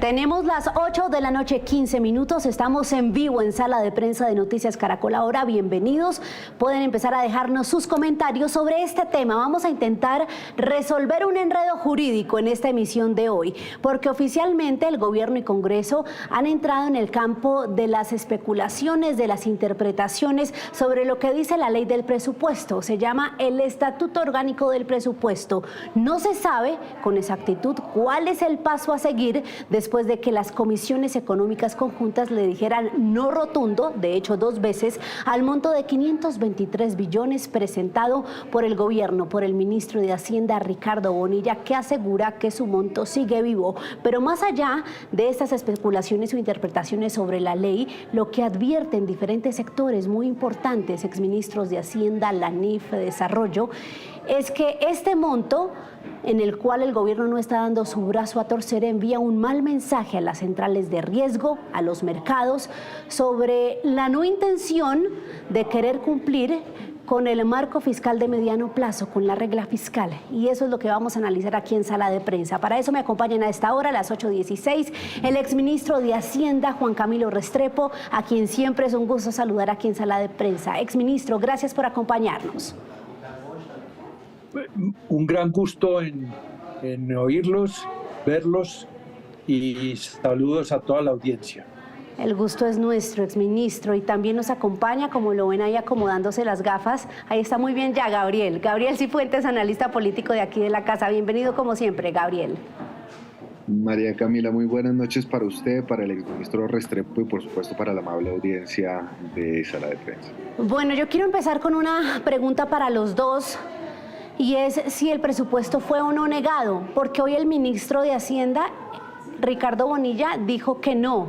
Tenemos las 8 de la noche, 15 minutos. Estamos en vivo en Sala de Prensa de Noticias Caracol Ahora. Bienvenidos. Pueden empezar a dejarnos sus comentarios sobre este tema. Vamos a intentar resolver un enredo jurídico en esta emisión de hoy, porque oficialmente el Gobierno y Congreso han entrado en el campo de las especulaciones, de las interpretaciones sobre lo que dice la ley del presupuesto. Se llama el Estatuto Orgánico del Presupuesto. No se sabe con exactitud cuál es el paso a seguir después de que las comisiones económicas conjuntas le dijeran no rotundo, de hecho 2 veces, al monto de 523 billones presentado por el gobierno, por el ministro de Hacienda, Ricardo Bonilla, que asegura que su monto sigue vivo. Pero más allá de estas especulaciones o interpretaciones sobre la ley, lo que advierten diferentes sectores muy importantes, exministros de Hacienda, la NIF, Desarrollo, es que este monto, en el cual el gobierno no está dando su brazo a torcer, envía un mal mensaje a las centrales de riesgo, a los mercados, sobre la no intención de querer cumplir con el marco fiscal de mediano plazo, con la regla fiscal. Y eso es lo que vamos a analizar aquí en Sala de Prensa. Para eso me acompañan a esta hora, a las 8:16, el exministro de Hacienda, Juan Camilo Restrepo, a quien siempre es un gusto saludar aquí en Sala de Prensa. Exministro, gracias por acompañarnos. Un gran gusto en oírlos, verlos, y saludos a toda la audiencia. El gusto es nuestro, exministro, y también nos acompaña, como lo ven ahí acomodándose las gafas, ahí está muy bien ya Gabriel Cifuentes, analista político de aquí de la casa. Bienvenido como siempre, Gabriel. María Camila, muy buenas noches para usted, para el exministro Restrepo y por supuesto para la amable audiencia de Sala de Prensa. Bueno, yo quiero empezar con una pregunta para los dos, y es si el presupuesto fue o no negado, porque hoy el ministro de Hacienda, Ricardo Bonilla, dijo que no.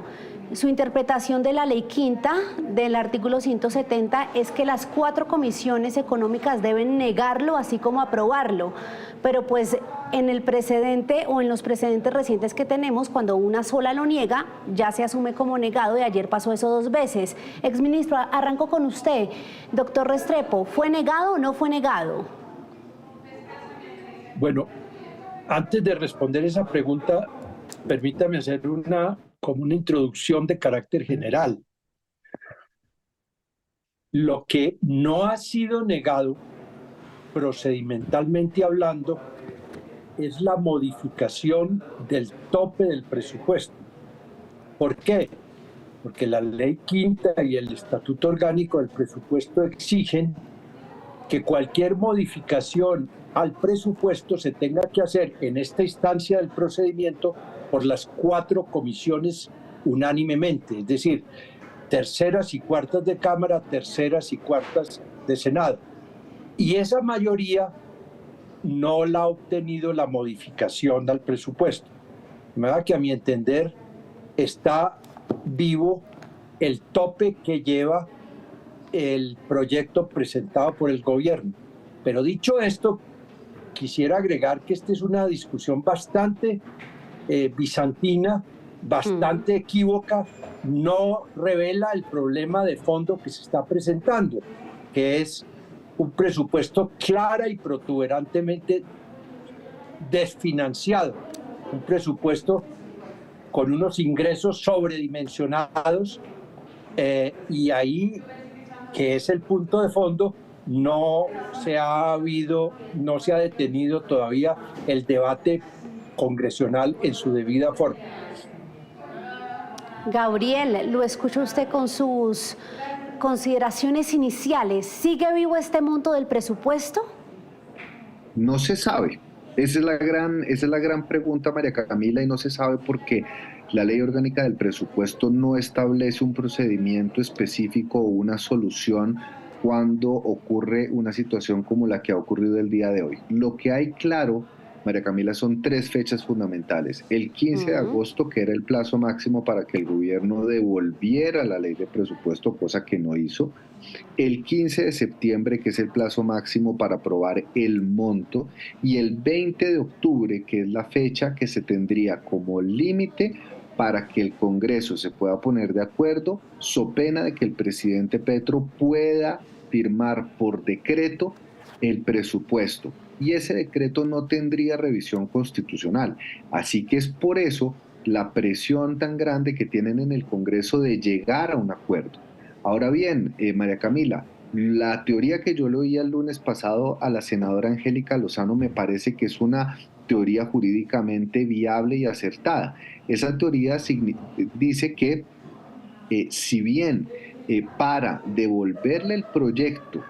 Su interpretación de la ley quinta del artículo 170 es que las 4 comisiones económicas deben negarlo así como aprobarlo, pero pues en el precedente o en los precedentes recientes que tenemos, cuando una sola lo niega, ya se asume como negado, y ayer pasó eso 2 veces. Exministro, arranco con usted. Doctor Restrepo, ¿fue negado o no fue negado? Bueno, antes de responder esa pregunta, permítame hacer una introducción de carácter general. Lo que no ha sido negado, procedimentalmente hablando, es la modificación del tope del presupuesto. ¿Por qué? Porque la ley quinta y el Estatuto Orgánico del Presupuesto exigen que cualquier modificación al presupuesto se tenga que hacer en esta instancia del procedimiento por las 4 comisiones unánimemente, es decir, terceras y cuartas de Cámara, terceras y cuartas de Senado. Y esa mayoría no la ha obtenido la modificación al presupuesto. De manera que, a mi entender, está vivo el tope que lleva el proyecto presentado por el gobierno. Pero dicho esto, quisiera agregar que esta es una discusión bastante bizantina, bastante equívoca, no revela el problema de fondo que se está presentando, que es un presupuesto clara y protuberantemente desfinanciado, un presupuesto con unos ingresos sobredimensionados, y ahí, que es el punto de fondo, no se ha detenido todavía el debate congresional en su debida forma. Gabriel, lo escucha usted con sus consideraciones iniciales. ¿Sigue vivo este monto del presupuesto? No se sabe. Esa es la gran pregunta, María Camila, y no se sabe porque la ley orgánica del presupuesto no establece un procedimiento específico o una solución cuando ocurre una situación como la que ha ocurrido el día de hoy. Lo que hay claro, María Camila, son 3 fechas fundamentales. El 15 de agosto, que era el plazo máximo para que el gobierno devolviera la ley de presupuesto, cosa que no hizo. El 15 de septiembre, que es el plazo máximo para aprobar el monto. Y el 20 de octubre, que es la fecha que se tendría como límite para que el Congreso se pueda poner de acuerdo, so pena de que el presidente Petro pueda firmar por decreto el presupuesto. Y ese decreto no tendría revisión constitucional. Así que es por eso la presión tan grande que tienen en el Congreso de llegar a un acuerdo. Ahora bien, María Camila, la teoría que yo le oí el lunes pasado a la senadora Angélica Lozano me parece que es una teoría jurídicamente viable y acertada. Esa teoría dice que si bien para devolverle el proyecto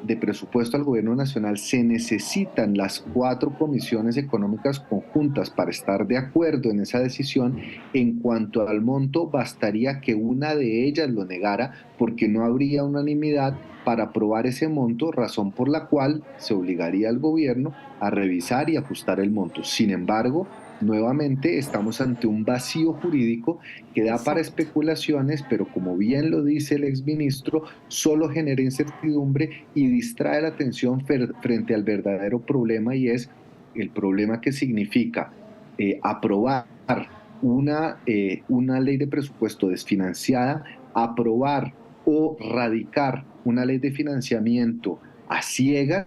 de presupuesto al gobierno nacional se necesitan las 4 comisiones económicas conjuntas para estar de acuerdo en esa decisión, en cuanto al monto bastaría que una de ellas lo negara porque no habría unanimidad para aprobar ese monto, razón por la cual se obligaría al gobierno a revisar y ajustar el monto. Sin embargo, nuevamente estamos ante un vacío jurídico que da para especulaciones, pero como bien lo dice el exministro, solo genera incertidumbre y distrae la atención frente al verdadero problema, y es el problema que significa aprobar una ley de presupuesto desfinanciada, aprobar o radicar una ley de financiamiento a ciegas,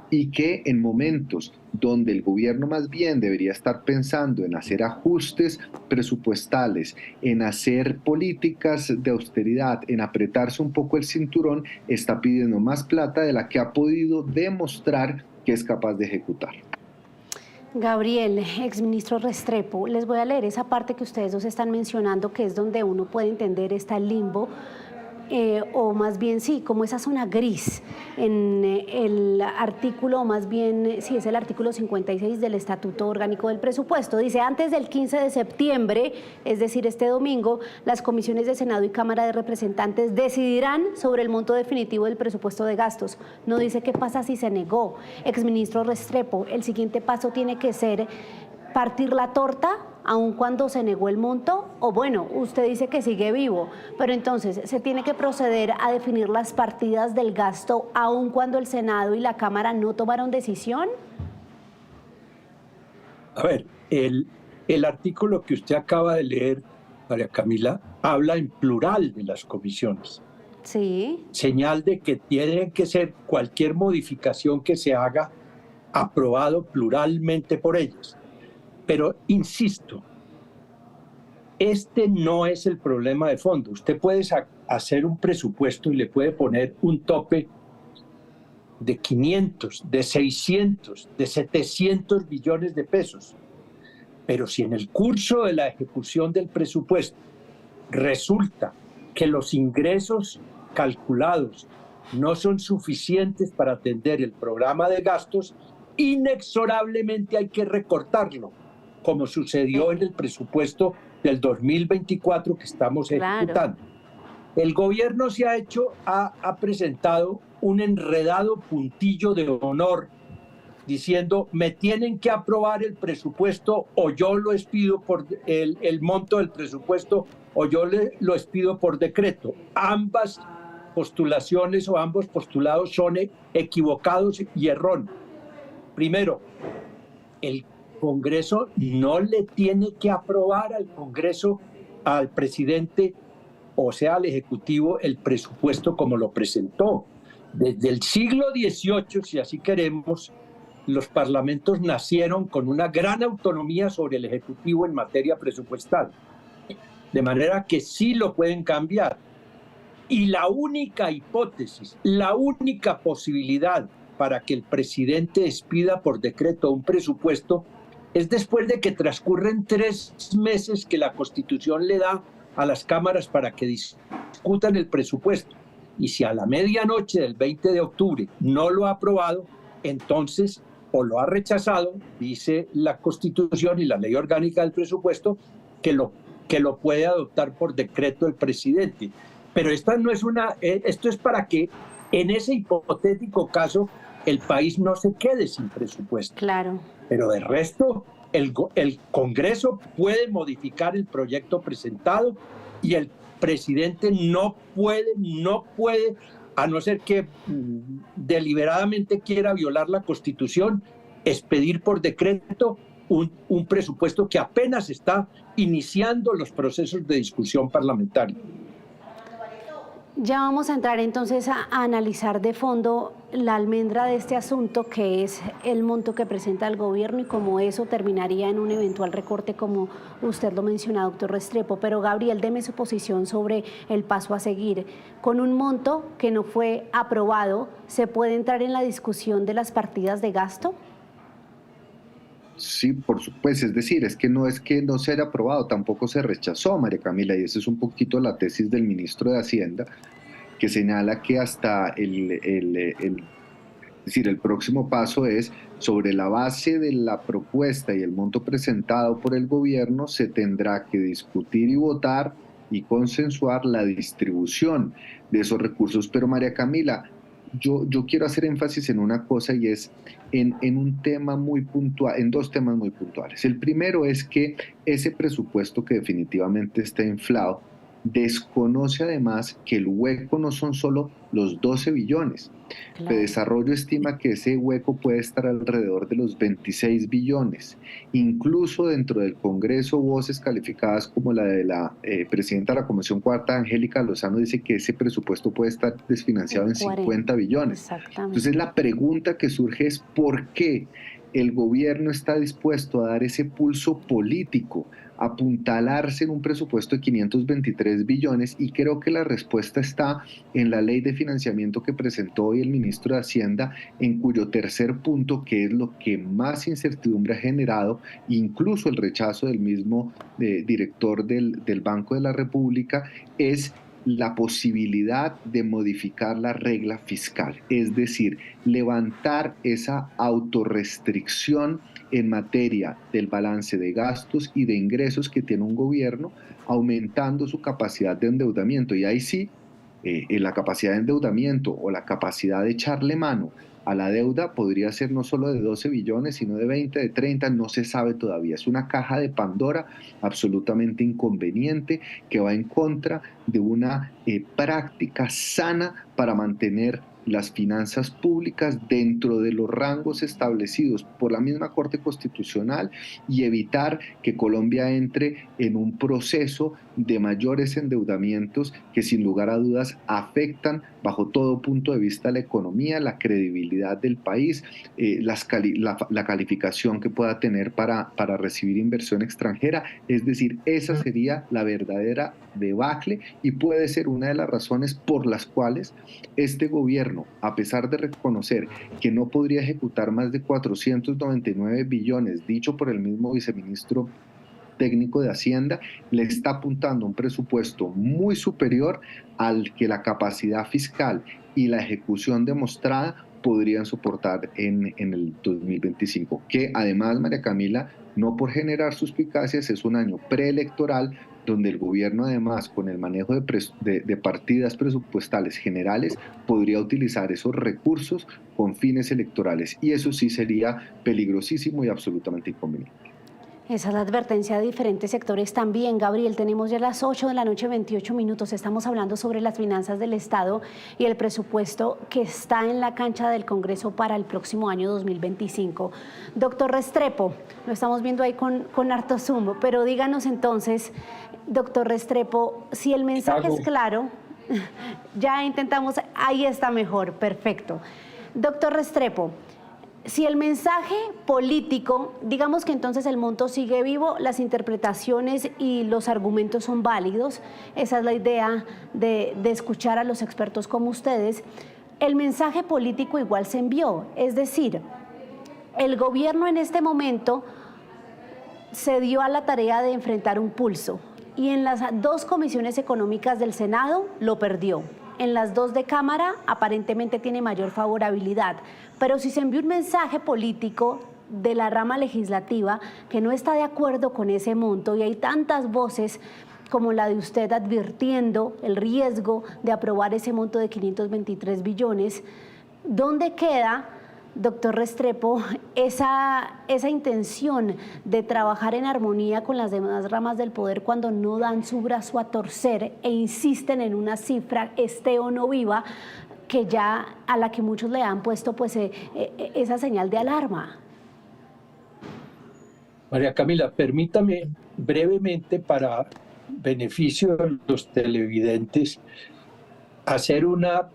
y que en momentos donde el gobierno más bien debería estar pensando en hacer ajustes presupuestales, en hacer políticas de austeridad, en apretarse un poco el cinturón, está pidiendo más plata de la que ha podido demostrar que es capaz de ejecutar. Gabriel, exministro Restrepo, les voy a leer esa parte que ustedes dos están mencionando, que es donde uno puede entender está el limbo, o más bien sí, como esa zona gris en el artículo, o más bien sí, es el artículo 56 del Estatuto Orgánico del Presupuesto. Dice, antes del 15 de septiembre, es decir, este domingo, las comisiones de Senado y Cámara de Representantes decidirán sobre el monto definitivo del presupuesto de gastos. No dice qué pasa si se negó. Exministro Restrepo, el siguiente paso tiene que ser partir la torta, aun cuando se negó el monto, o bueno, usted dice que sigue vivo, pero entonces se tiene que proceder a definir las partidas del gasto, aun cuando el Senado y la Cámara no tomaron decisión. A ver, el artículo que usted acaba de leer, María Camila, habla en plural de las comisiones. Sí. Señal de que tiene que ser cualquier modificación que se haga aprobado pluralmente por ellas. Pero insisto, este no es el problema de fondo. Usted puede hacer un presupuesto y le puede poner un tope de 500, de 600, de 700 billones de pesos. Pero si en el curso de la ejecución del presupuesto resulta que los ingresos calculados no son suficientes para atender el programa de gastos, inexorablemente hay que recortarlo, como sucedió en el presupuesto del 2024 que estamos ejecutando. Claro. El gobierno ha presentado un enredado puntillo de honor diciendo, me tienen que aprobar el presupuesto o yo lo expido por el monto del presupuesto o yo lo expido por decreto. Ambas postulaciones o ambos postulados son equivocados y erróneos. Primero, el Congreso no le tiene que aprobar al Congreso, al presidente, o sea, al Ejecutivo, el presupuesto como lo presentó. Desde el siglo XVIII, si así queremos, los parlamentos nacieron con una gran autonomía sobre el Ejecutivo en materia presupuestal. De manera que sí lo pueden cambiar. Y la única hipótesis, la única posibilidad para que el presidente expida por decreto un presupuesto es después de que transcurren 3 meses que la Constitución le da a las cámaras para que discutan el presupuesto. Y si a la medianoche del 20 de octubre no lo ha aprobado, entonces o lo ha rechazado, dice la Constitución y la Ley Orgánica del Presupuesto, que lo puede adoptar por decreto el presidente. Pero esta no es esto es para que en ese hipotético caso el país no se quede sin presupuesto. Claro. Pero de resto, el Congreso puede modificar el proyecto presentado y el presidente no puede, a no ser que deliberadamente quiera violar la Constitución, expedir por decreto un presupuesto que apenas está iniciando los procesos de discusión parlamentaria. Ya vamos a entrar entonces a analizar de fondo la almendra de este asunto, que es el monto que presenta el gobierno y cómo eso terminaría en un eventual recorte, como usted lo menciona, doctor Restrepo. Pero Gabriel, deme su posición sobre el paso a seguir. Con un monto que no fue aprobado, ¿se puede entrar en la discusión de las partidas de gasto? Sí, por supuesto, es que no sea aprobado, tampoco se rechazó, María Camila, y esa es un poquito la tesis del ministro de Hacienda, que señala que hasta es decir, el próximo paso es, sobre la base de la propuesta y el monto presentado por el gobierno, se tendrá que discutir y votar y consensuar la distribución de esos recursos. Pero María Camila, yo quiero hacer énfasis en una cosa, y es en un tema muy puntual, en dos temas muy puntuales. El primero es que ese presupuesto, que definitivamente está inflado, desconoce además que el hueco no son solo los 12 billones. Claro. Desarrollo estima que ese hueco puede estar alrededor de los 26 billones. Incluso dentro del Congreso, voces calificadas como la de la presidenta de la Comisión Cuarta, Angélica Lozano, dice que ese presupuesto puede estar desfinanciado en 50 billones. Entonces la pregunta que surge es ¿por qué el gobierno está dispuesto a dar ese pulso político, apuntalarse en un presupuesto de 523 billones? Y creo que la respuesta está en la ley de financiamiento que presentó hoy el ministro de Hacienda, en cuyo tercer punto, que es lo que más incertidumbre ha generado, incluso el rechazo del mismo director del Banco de la República, es la posibilidad de modificar la regla fiscal, es decir, levantar esa autorrestricción en materia del balance de gastos y de ingresos que tiene un gobierno, aumentando su capacidad de endeudamiento. Y ahí sí, la capacidad de endeudamiento o la capacidad de echarle mano a la deuda podría ser no solo de 12 billones, sino de 20, de 30, no se sabe todavía. Es una caja de Pandora absolutamente inconveniente, que va en contra de una práctica sana para mantener las finanzas públicas dentro de los rangos establecidos por la misma Corte Constitucional, y evitar que Colombia entre en un proceso de mayores endeudamientos que sin lugar a dudas afectan bajo todo punto de vista la economía, la credibilidad del país, la calificación que pueda tener para recibir inversión extranjera. Es decir, esa sería la verdadera debacle, y puede ser una de las razones por las cuales este gobierno, a pesar de reconocer que no podría ejecutar más de 499 billones, dicho por el mismo viceministro técnico de Hacienda, le está apuntando un presupuesto muy superior al que la capacidad fiscal y la ejecución demostrada podrían soportar en el 2025, que además, María Camila, no por generar suspicacias, es un año preelectoral donde el gobierno, además, con el manejo de partidas presupuestales generales, podría utilizar esos recursos con fines electorales, y eso sí sería peligrosísimo y absolutamente inconveniente. Esa es la advertencia de diferentes sectores también. Gabriel, tenemos ya las 8 de la noche, 28 minutos. Estamos hablando sobre las finanzas del Estado y el presupuesto que está en la cancha del Congreso para el próximo año 2025. Doctor Restrepo, lo estamos viendo ahí con harto zoom, pero díganos entonces, doctor Restrepo, si el mensaje es claro, ya intentamos, ahí está mejor, perfecto. Doctor Restrepo, si el mensaje político, digamos que entonces el monto sigue vivo, las interpretaciones y los argumentos son válidos, esa es la idea de escuchar a los expertos como ustedes, el mensaje político igual se envió, es decir, el gobierno en este momento se dio a la tarea de enfrentar un pulso y en las dos comisiones económicas del Senado lo perdió. En las dos de Cámara aparentemente tiene mayor favorabilidad, pero si se envía un mensaje político de la rama legislativa que no está de acuerdo con ese monto y hay tantas voces como la de usted advirtiendo el riesgo de aprobar ese monto de 523 billones, ¿dónde queda, doctor Restrepo, esa intención de trabajar en armonía con las demás ramas del poder cuando no dan su brazo a torcer e insisten en una cifra, esté o no viva, que ya a la que muchos le han puesto pues esa señal de alarma? María Camila, permítame brevemente, para beneficio de los televidentes, hacer una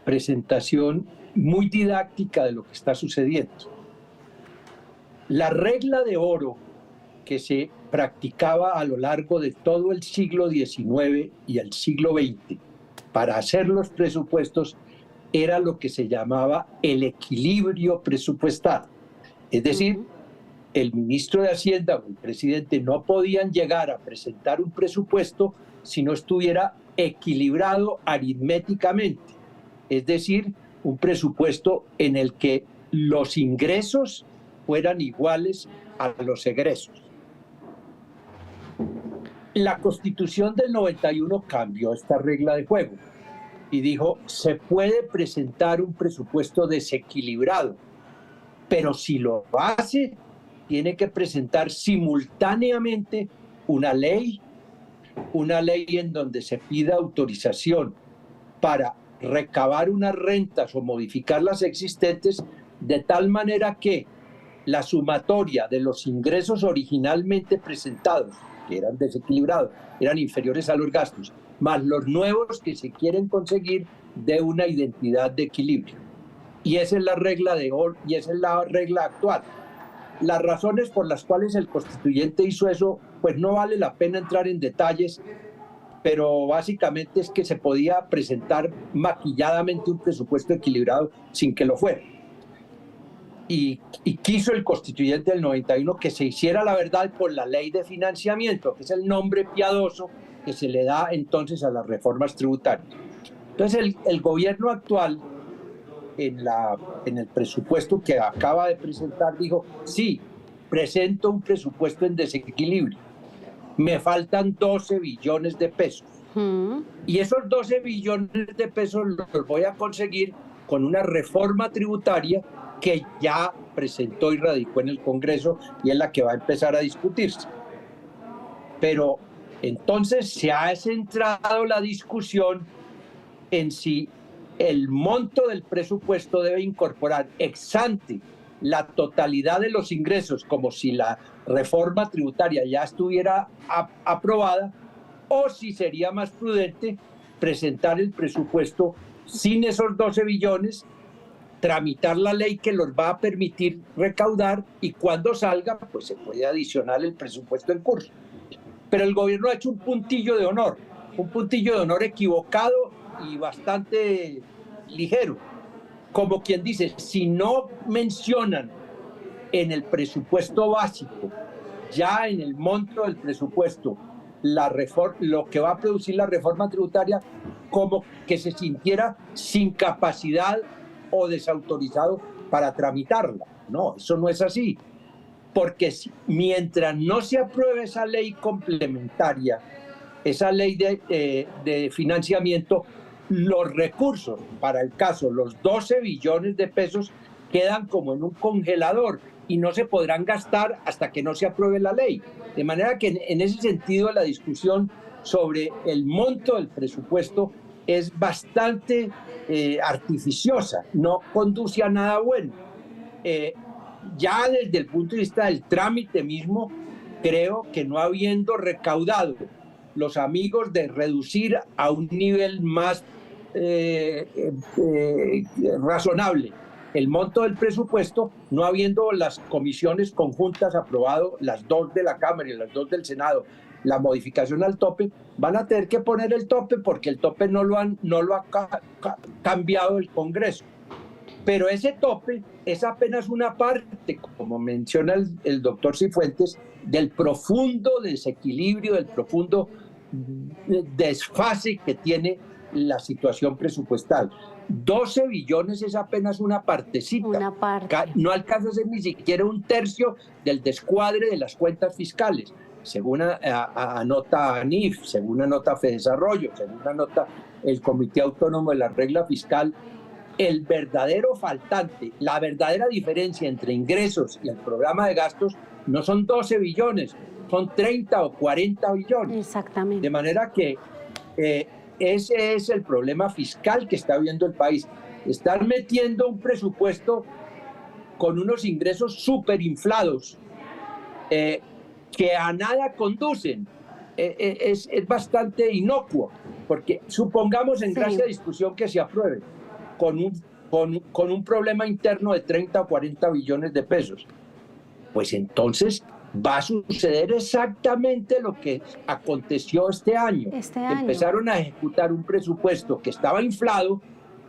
presentación muy didáctica de lo que está sucediendo. La regla de oro que se practicaba a lo largo de todo el siglo XIX y el siglo XX para hacer los presupuestos era lo que se llamaba el equilibrio presupuestal. Es decir, el ministro de Hacienda o el presidente no podían llegar a presentar un presupuesto si no estuviera equilibrado aritméticamente. Es decir, un presupuesto en el que los ingresos fueran iguales a los egresos. La Constitución del 91 cambió esta regla de juego y dijo, se puede presentar un presupuesto desequilibrado, pero si lo hace, tiene que presentar simultáneamente una ley en donde se pida autorización para recabar unas rentas o modificar las existentes de tal manera que la sumatoria de los ingresos originalmente presentados, que eran desequilibrados, eran inferiores a los gastos, más los nuevos que se quieren conseguir de una identidad de equilibrio. Y esa es la regla de oro, y esa es la regla actual. Las razones por las cuales el constituyente hizo eso, pues no vale la pena entrar en detalles, pero básicamente es que se podía presentar maquilladamente un presupuesto equilibrado sin que lo fuera. Y quiso el constituyente del 91 que se hiciera la verdad por la ley de financiamiento, que es el nombre piadoso que se le da entonces a las reformas tributarias. Entonces el gobierno actual, en el presupuesto que acaba de presentar, dijo, sí, presento un presupuesto en desequilibrio, me faltan 12 billones de pesos. Y esos 12 billones de pesos los voy a conseguir con una reforma tributaria que ya presentó y radicó en el Congreso y es la que va a empezar a discutirse. Pero entonces se ha centrado la discusión en si el monto del presupuesto debe incorporar ex ante la totalidad de los ingresos, como si la reforma tributaria ya estuviera aprobada, o si sería más prudente presentar el presupuesto sin esos 12 billones, tramitar la ley que los va a permitir recaudar y cuando salga, pues se puede adicionar el presupuesto en curso. Pero el gobierno ha hecho un puntillo de honor equivocado y bastante ligero. Como quien dice, si no mencionan en el presupuesto básico, ya en el monto del presupuesto, lo que va a producir la reforma tributaria, como que se sintiera sin capacidad o desautorizado para tramitarla. No, eso no es así. Porque mientras no se apruebe esa ley complementaria, esa ley de financiamiento, los recursos, para el caso, los 12 billones de pesos, quedan como en un congelador y no se podrán gastar hasta que no se apruebe la ley. De manera que en ese sentido la discusión sobre el monto del presupuesto es bastante artificiosa, no conduce a nada bueno. Ya desde el punto de vista del trámite mismo, creo que no habiendo recaudado los amigos de reducir a un nivel más razonable el monto del presupuesto, no habiendo las comisiones conjuntas aprobado, las dos de la Cámara y las dos del Senado, la modificación al tope, van a tener que poner el tope porque el tope no lo ha cambiado el Congreso. Pero ese tope es apenas una parte, como menciona el doctor Cifuentes, del profundo desequilibrio, del profundo desfase que tiene la situación presupuestal. 12 billones es apenas una partecita. Una parte. No alcanza a ser ni siquiera un tercio del descuadre de las cuentas fiscales. Según anota ANIF, según anota Fedesarrollo, según anota el Comité Autónomo de la Regla Fiscal, el verdadero faltante, la verdadera diferencia entre ingresos y el programa de gastos no son 12 billones, son 30 o 40 billones. Exactamente. De manera que ese es el problema fiscal que está viendo el país. Están metiendo un presupuesto con unos ingresos súper inflados que a nada conducen es bastante inocuo, porque supongamos en Sí. gracia de discusión que se apruebe con un problema interno de 30 o 40 billones de pesos, pues entonces va a suceder exactamente lo que aconteció este año. Empezaron a ejecutar un presupuesto que estaba inflado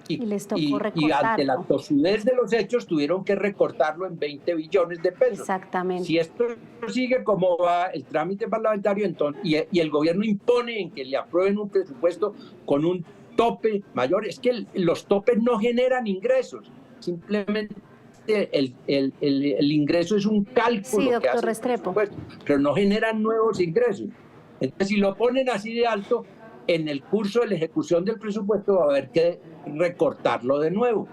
y les tocó y ante la recortarlo. tosudez de los hechos tuvieron que recortarlo en 20 billones de pesos. Exactamente. Si esto sigue como va el trámite parlamentario, entonces, y el gobierno impone en que le aprueben un presupuesto con un tope mayor, es que los topes no generan ingresos, simplemente el ingreso es un cálculo. Sí, que doctor hace el Restrepo. presupuesto, pero no generan nuevos ingresos. Entonces, si lo ponen así de alto, en el curso de la ejecución del presupuesto va a haber que recortarlo de nuevo.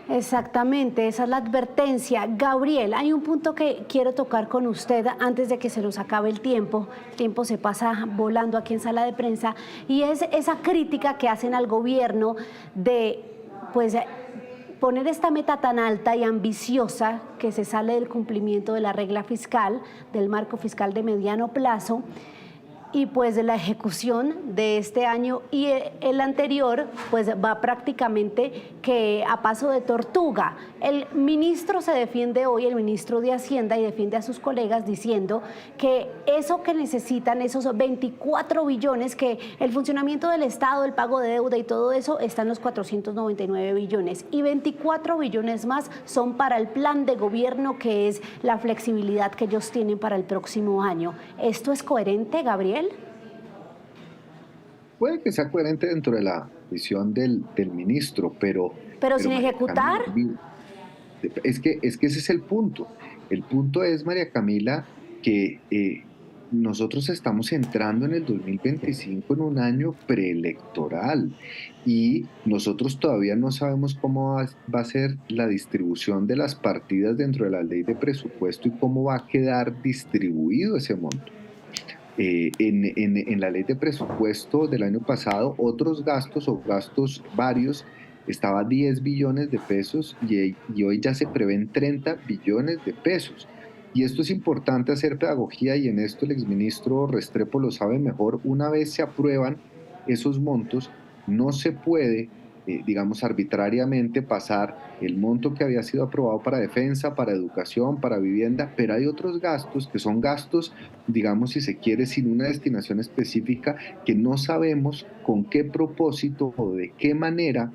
Exactamente, esa es la advertencia. Gabriel, hay un punto que quiero tocar con usted antes de que se nos acabe el tiempo. El tiempo se pasa volando aquí en sala de prensa, y es esa crítica que hacen al gobierno de, pues, poner esta meta tan alta y ambiciosa que se sale del cumplimiento de la regla fiscal, del marco fiscal de mediano plazo, y pues de la ejecución de este año y el anterior pues va prácticamente que a paso de tortuga. El ministro se defiende hoy, el ministro de Hacienda, y defiende a sus colegas diciendo que eso que necesitan, esos 24 billones, que el funcionamiento del Estado, el pago de deuda y todo eso, están los 499 billones, y 24 billones más son para el plan de gobierno, que es la flexibilidad que ellos tienen para el próximo año. ¿Esto es coherente, Gabriel? Puede que sea coherente dentro de la visión del ministro, pero sin María ejecutar. Camila, es que ese es el punto. El punto es, María Camila, que nosotros estamos entrando en el 2025 en un año preelectoral y nosotros todavía no sabemos cómo va a ser la distribución de las partidas dentro de la ley de presupuesto y cómo va a quedar distribuido ese monto. En la ley de presupuesto del año pasado, otros gastos o gastos varios estaba 10 billones de pesos y hoy ya se prevén 30 billones de pesos. Y esto es importante hacer pedagogía, y en esto el exministro Restrepo lo sabe mejor. Una vez se aprueban esos montos, no se puede, digamos, arbitrariamente pasar el monto que había sido aprobado para defensa, para educación, para vivienda, pero hay otros gastos que son gastos, digamos, si se quiere, sin una destinación específica, que no sabemos con qué propósito o de qué manera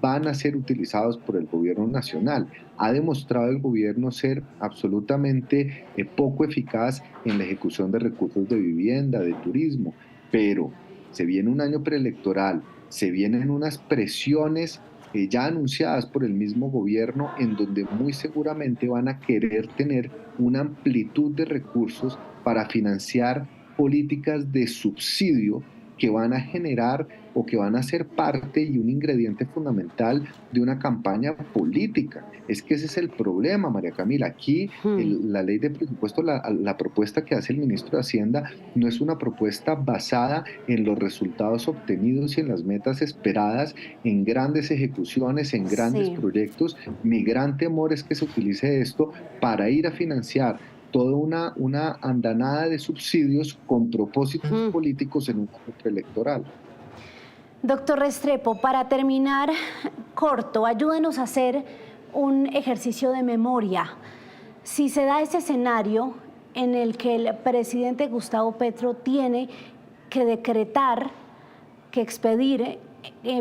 van a ser utilizados por el gobierno nacional. Ha demostrado el gobierno ser absolutamente poco eficaz en la ejecución de recursos de vivienda, de turismo, pero se viene un año preelectoral, se vienen unas presiones ya anunciadas por el mismo gobierno, en donde muy seguramente van a querer tener una amplitud de recursos para financiar políticas de subsidio que van a generar o que van a ser parte y un ingrediente fundamental de una campaña política. Es que ese es el problema, María Camila. Aquí la ley de presupuesto, la propuesta que hace el ministro de Hacienda no es una propuesta basada en los resultados obtenidos y en las metas esperadas, en grandes ejecuciones, en grandes proyectos. Mi gran temor es que se utilice esto para ir a financiar toda una andanada de subsidios con propósitos políticos en un año preelectoral. Doctor Restrepo, para terminar, corto, ayúdenos a hacer un ejercicio de memoria. Si se da ese escenario en el que el presidente Gustavo Petro tiene que decretar, que expedir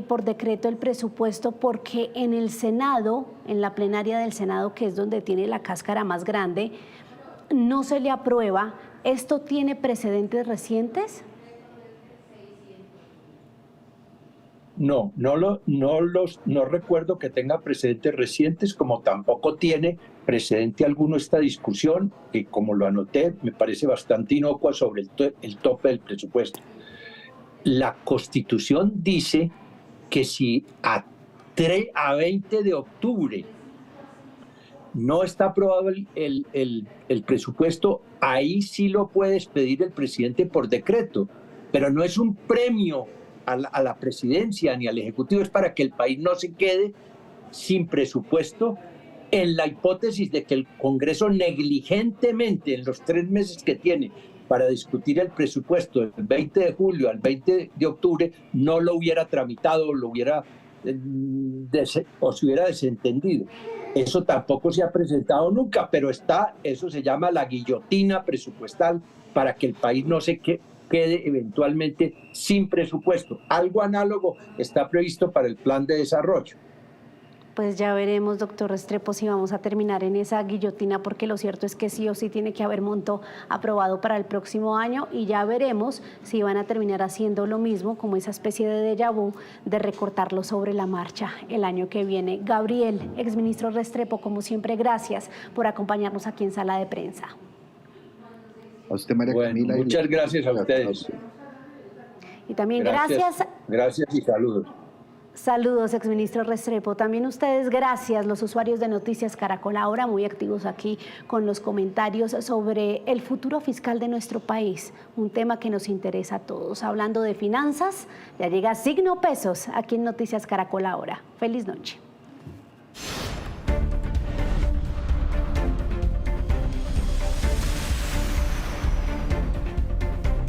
por decreto el presupuesto, porque en el Senado, en la plenaria del Senado, que es donde tiene la cáscara más grande, no se le aprueba, ¿esto tiene precedentes recientes? No recuerdo que tenga precedentes recientes, como tampoco tiene precedente alguno esta discusión, que como lo anoté, me parece bastante inocua sobre el tope del presupuesto. La Constitución dice que si a 20 de octubre no está aprobado el presupuesto, ahí sí lo puede expedir el presidente por decreto, pero no es un premio a la presidencia ni al Ejecutivo, es para que el país no se quede sin presupuesto en la hipótesis de que el Congreso negligentemente en los 3 meses que tiene para discutir el presupuesto del 20 de julio al 20 de octubre, no lo hubiera tramitado, lo hubiera o se hubiera desentendido. Eso tampoco se ha presentado nunca, pero eso se llama la guillotina presupuestal para que el país no se quede eventualmente sin presupuesto. Algo análogo está previsto para el plan de desarrollo. Pues ya veremos, doctor Restrepo, si vamos a terminar en esa guillotina, porque lo cierto es que sí o sí tiene que haber monto aprobado para el próximo año, y ya veremos si van a terminar haciendo lo mismo, como esa especie de déjà vu de recortarlo sobre la marcha el año que viene. Gabriel, exministro Restrepo, como siempre, gracias por acompañarnos aquí en Sala de Prensa. A usted, María Camila. Muchas gracias a ustedes. Y también gracias. Gracias y saludos. Saludos, exministro Restrepo. También ustedes, gracias, los usuarios de Noticias Caracol Ahora, muy activos aquí con los comentarios sobre el futuro fiscal de nuestro país, un tema que nos interesa a todos. Hablando de finanzas, ya llega Signo Pesos aquí en Noticias Caracol Ahora. Feliz noche.